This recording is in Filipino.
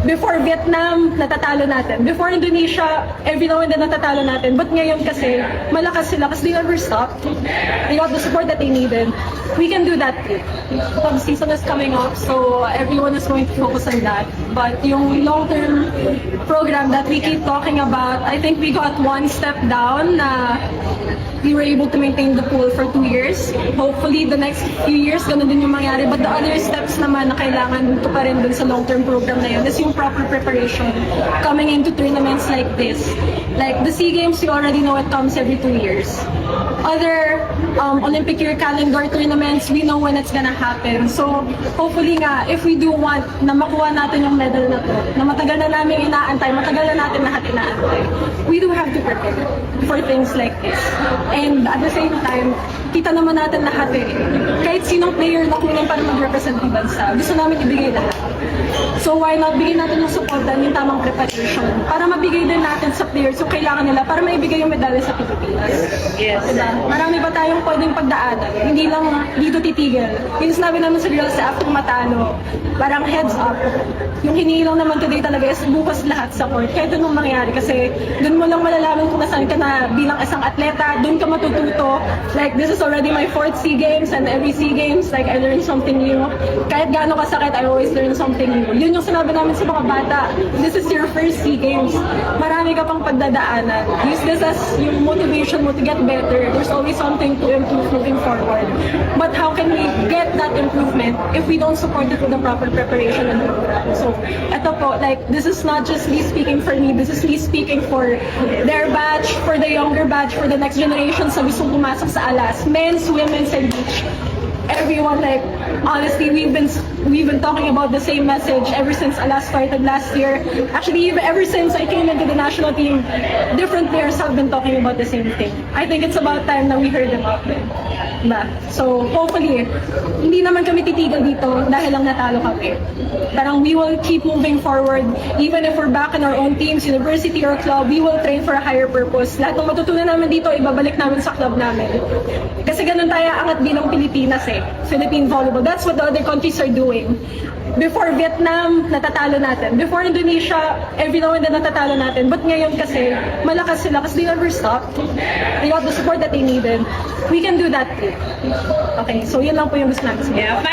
Before Vietnam, natatalo natin. Before Indonesia, every now and then natatalo natin. But ngayon kasi, malakas sila kasi they never stopped. They got the support that they needed. We can do that too. The season is coming up, so everyone is going to focus on that. But yung long-term program that we keep talking about, I think we got one step down na we were able to maintain the pool for 2 years. Hopefully, the next few years, ganun din yung mangyari. But the other steps naman na kailangan ito pa rin dun sa long-term program na yun is yung proper preparation coming into tournaments like this. Like the SEA Games, you already know it comes every 2 years. Other Olympic year calendar tournaments, we know when it's gonna happen. So, hopefully nga, if we do want na makuha natin yung medal na to, na matagal na namin inaantay, matagal na natin lahat inaantay, we do have to prepare for things like this. And at the same time, kita naman natin lahat eh. Kahit sinong player na kunin para mag-represent ng bansa, gusto namin ibigay lahat. So why not bigyan natin yung support and yung tamang preparation para mabigay din natin sa players yung kailangan nila para maibigay yung medalya sa Pilipinas. Yes. Diba? Marami pa tayong pwedeng pagdaanan. Hindi lang dito titigil. Yung sinabi naman sa girls sa after matalo, parang heads up. Yung hinihingi lang naman today talaga is bukas lahat sa court. Kahit anong mangyari kasi doon mo lang malalaman kung nasaan ka na bilang isang atleta, doon ka matututo. Like this is already my 4th SEA Games and every SEA Games, like I learned something new. Kahit gaano kasakit, I always learn something new. Yun yung sinabi namin sa mga bata, this is your first SEA Games. Marami ka pang pagdadaanan. Use this as yung motivation mo to get better. There's always something to improve moving forward. But how can we get that improvement if we don't support it with the proper preparation and program? So, eto po, like, this is not just me speaking for me, this is me speaking for their batch, for the younger batch, for the next generation sa gustong pumasok sa ALAS. Men's, women's, and beach. Everyone, like, honestly, we've been talking about the same message ever since ALAS started last year. Actually, even ever since I came into the national team, different players have been talking about the same thing. I think it's about time that we heard them out there. Diba? So, hopefully, hindi naman kami titigil dito dahil lang natalo kami. Parang we will keep moving forward. Even if we're back in our own teams, university or club, we will train for a higher purpose. Lahat ng matutunan namin dito, ibabalik namin sa club namin. Kasi ganun tayo angat bilang Pilipinas eh. Philippine volleyball. That's what the other countries are doing. Before Vietnam, natatalo natin. Before Indonesia, every now and then natatalo natin. But ngayon kasi, malakas sila kasi they never stopped. They got the support that they needed. We can do that too. Okay, so yun lang po yung gusto namin. Yeah,